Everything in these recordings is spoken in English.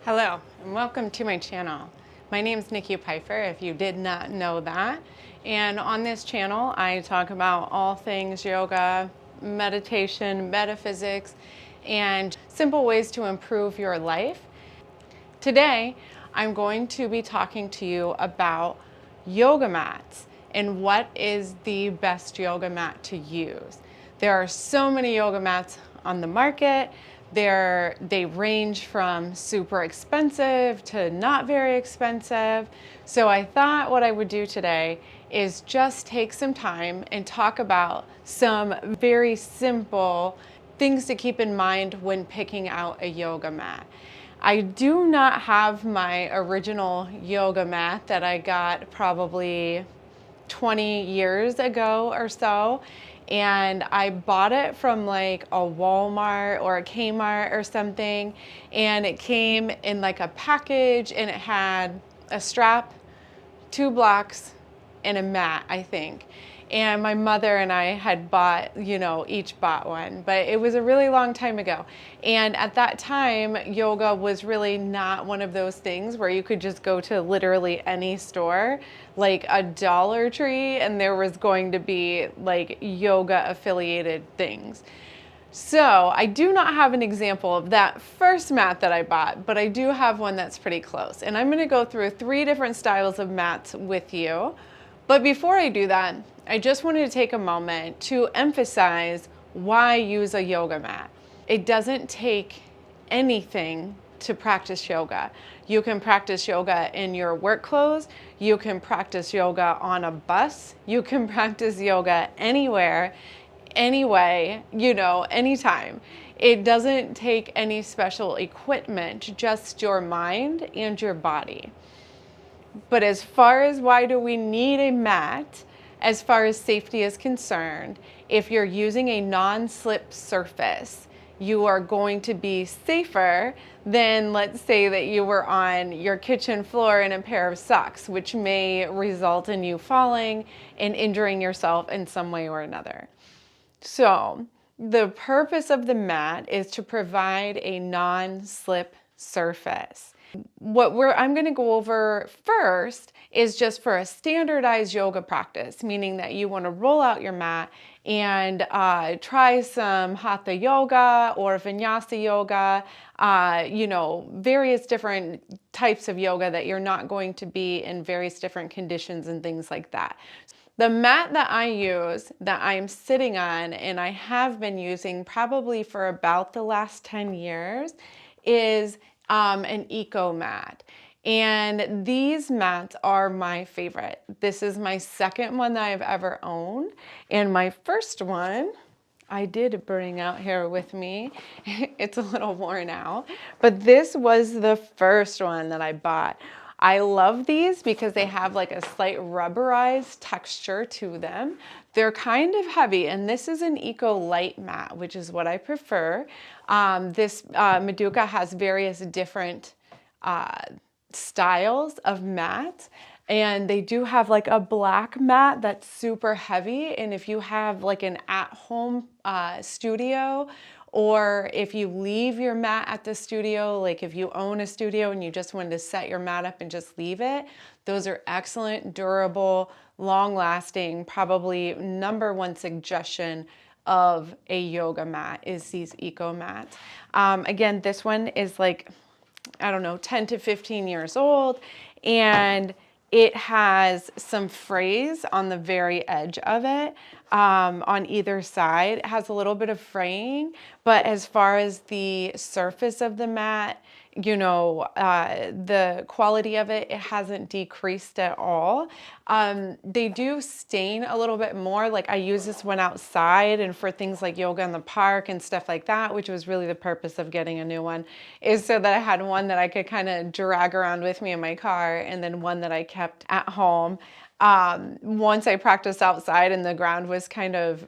Hello and welcome to my channel. My name is Nikki Pfeiffer, if you did not know that. And on this channel I talk about all things yoga, meditation, metaphysics, and simple ways to improve your life. Today I'm going to be talking to you about yoga mats and what is the best yoga mat to use. There are so many yoga mats on the market. They range from super expensive to not very expensive. So I thought what I would do today is just take some time and talk about some very simple things to keep in mind when picking out a yoga mat. I do not have my original yoga mat that I got probably 20 years ago or so, and I bought it from like a Walmart or a Kmart or something, and it came in like a package and it had a strap, 2 blocks, and a mat, I think. And my mother and I had bought, each bought one, but it was a really long time ago. And at that time, yoga was really not one of those things where you could just go to literally any store, like a Dollar Tree, and there was going to be like yoga affiliated things. So I do not have an example of that first mat that I bought, but I do have one that's pretty close. And I'm gonna go through 3 different styles of mats with you. But before I do that, I just wanted to take a moment to emphasize why use a yoga mat. It doesn't take anything to practice yoga. You can practice yoga in your work clothes. You can practice yoga on a bus. You can practice yoga anywhere, anyway, anytime. It doesn't take any special equipment, just your mind and your body. But as far as why do we need a mat, as far as safety is concerned, if you're using a non-slip surface, you are going to be safer than, let's say, that you were on your kitchen floor in a pair of socks, which may result in you falling and injuring yourself in some way or another. So the purpose of the mat is to provide a non-slip surface. I'm going to go over first is just for a standardized yoga practice, meaning that you want to roll out your mat and try some hatha yoga or vinyasa yoga, various different types of yoga that you're not going to be in various different conditions and things like that. The mat that I use, that I'm sitting on, and I have been using probably for about the last 10 years, is an eco mat. And these mats are my favorite. This is my second one that I've ever owned. And my first one, I did bring out here with me. It's a little worn out, but this was the first one that I bought. I love these because they have like a slight rubberized texture to them. They're kind of heavy, and this is an eco light mat, which is what I prefer. This Maduka has various different styles of mats, and they do have like a black mat that's super heavy. And if you have like an at-home studio, or if you leave your mat at the studio, like if you own a studio and you just wanted to set your mat up and just leave it, those are excellent, durable, long-lasting, probably #1 suggestion of a yoga mat is these eco mats. Again, this one is like, I don't know, 10 to 15 years old, and it has some frays on the very edge of it, on either side. It has a little bit of fraying, but as far as the surface of the mat, the quality of it, it hasn't decreased at all. They do stain a little bit more. Like I use this one outside and for things like yoga in the park and stuff like that, which was really the purpose of getting a new one, is so that I had one that I could kind of drag around with me in my car and then one that I kept at home. Once I practiced outside and the ground was kind of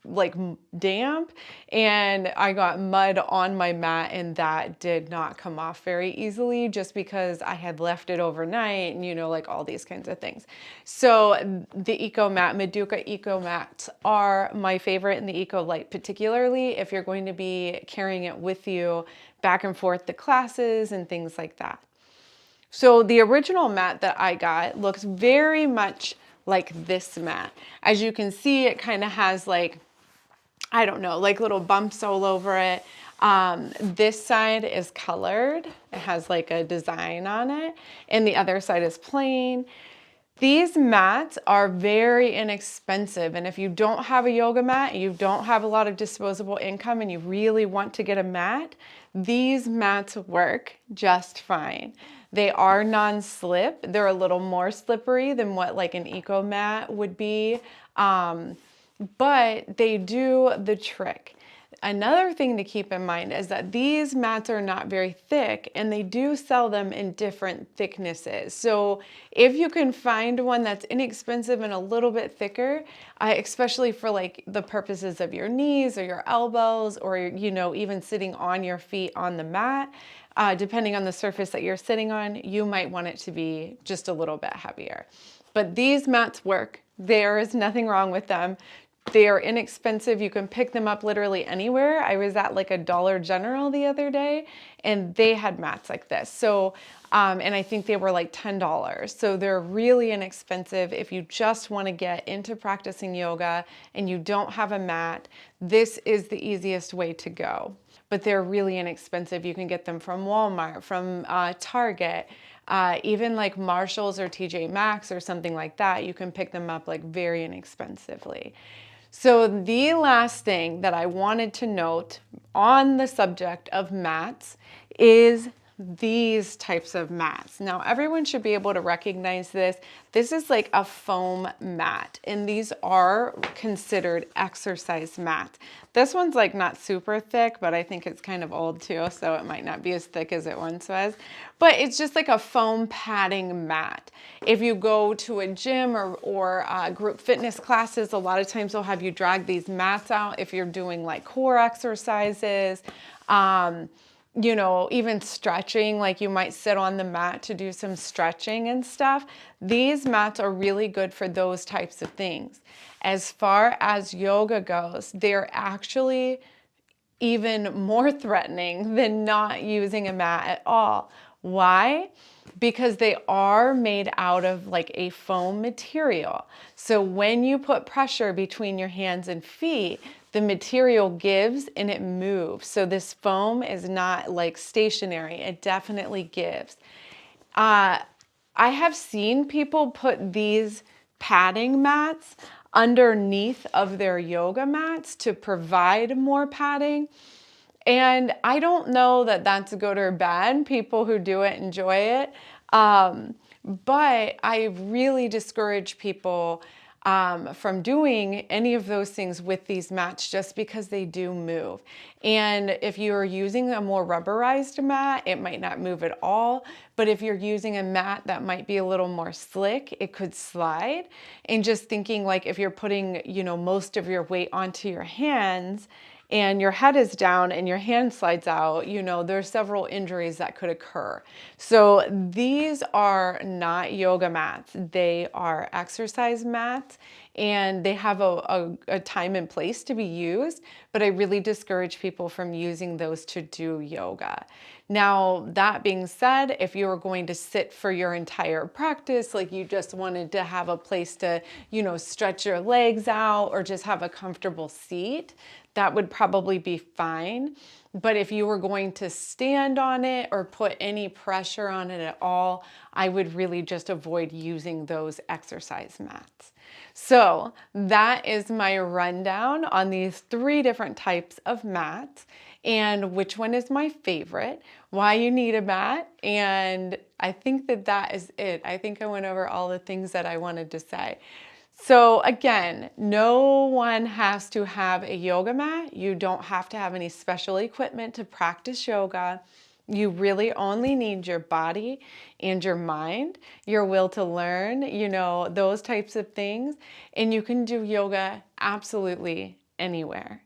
like damp, and I got mud on my mat, and that did not come off very easily just because I had left it overnight and like all these kinds of things. So the Eco Mat, Meduca Eco Mats are my favorite in the Eco Light, particularly if you're going to be carrying it with you back and forth to classes and things like that. So the original mat that I got looks very much like this mat. As you can see, it kind of has like, I don't know, like little bumps all over it. This side is colored. It has like a design on it, and the other side is plain. These mats are very inexpensive, and if you don't have a yoga mat, you don't have a lot of disposable income, and you really want to get a mat, these mats work just fine. They are non-slip. They're a little more slippery than what like an Eco Mat would be, but they do the trick. Another thing to keep in mind is that these mats are not very thick, and they do sell them in different thicknesses. So if you can find one that's inexpensive and a little bit thicker, especially for like the purposes of your knees or your elbows, or even sitting on your feet on the mat, depending on the surface that you're sitting on, you might want it to be just a little bit heavier. But these mats work. There is nothing wrong with them. They are inexpensive. You can pick them up literally anywhere. I was at like a Dollar General the other day, and they had mats like this. So, and I think they were like $10. So they're really inexpensive. If you just want to get into practicing yoga and you don't have a mat, this is the easiest way to go. But they're really inexpensive. You can get them from Walmart, from Target, even like Marshalls or TJ Maxx or something like that. You can pick them up like very inexpensively. So the last thing that I wanted to note on the subject of mats is these types of mats. Now, everyone should be able to recognize this. This is like a foam mat, and these are considered exercise mats. This one's like not super thick, but I think it's kind of old too, so it might not be as thick as it once was. But it's just like a foam padding mat. If you go to a gym or group fitness classes, a lot of times they'll have you drag these mats out if you're doing like core exercises. Even stretching, like you might sit on the mat to do some stretching and stuff. These mats are really good for those types of things. As far as yoga goes, they're actually even more threatening than not using a mat at all. Why? Because they are made out of like a foam material. So when you put pressure between your hands and feet, the material gives and it moves. So this foam is not like stationary. It definitely gives. I have seen people put these padding mats underneath of their yoga mats to provide more padding. And I don't know that that's good or bad. People who do it enjoy it. But I really discourage people from doing any of those things with these mats just because they do move. And if you're using a more rubberized mat, it might not move at all. But if you're using a mat that might be a little more slick, it could slide. And just thinking like if you're putting, most of your weight onto your hands and your head is down and your hand slides out, there's several injuries that could occur. So these are not yoga mats. They are exercise mats, and they have a time and place to be used, but I really discourage people from using those to do yoga. Now, that being said, if you were going to sit for your entire practice, like you just wanted to have a place to, stretch your legs out or just have a comfortable seat, that would probably be fine. But if you were going to stand on it or put any pressure on it at all, I would really just avoid using those exercise mats. So that is my rundown on these 3 different types of mats and which one is my favorite, why you need a mat, and I think that is it. I think I went over all the things that I wanted to say. So again, no one has to have a yoga mat. You don't have to have any special equipment to practice yoga. You really only need your body and your mind, your will to learn, those types of things. And you can do yoga absolutely anywhere.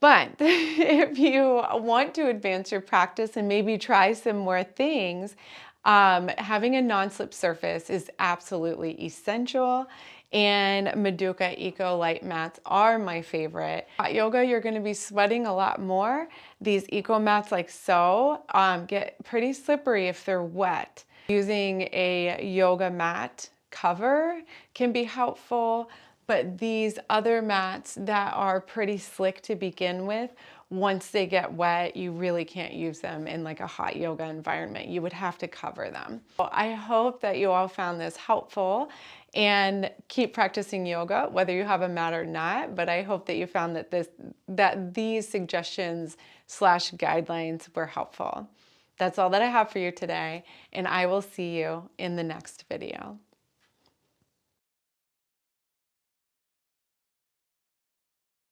But if you want to advance your practice and maybe try some more things, having a non-slip surface is absolutely essential. And Maduka Eco Light mats are my favorite. Hot yoga, you're going to be sweating a lot more. These eco mats like so get pretty slippery if they're wet. Using a yoga mat cover can be helpful. But these other mats that are pretty slick to begin with, once they get wet, you really can't use them in like a hot yoga environment. You would have to cover them. Well, I hope that you all found this helpful and keep practicing yoga, whether you have a mat or not. But I hope that you found that these suggestions / guidelines were helpful. That's all that I have for you today, and I will see you in the next video.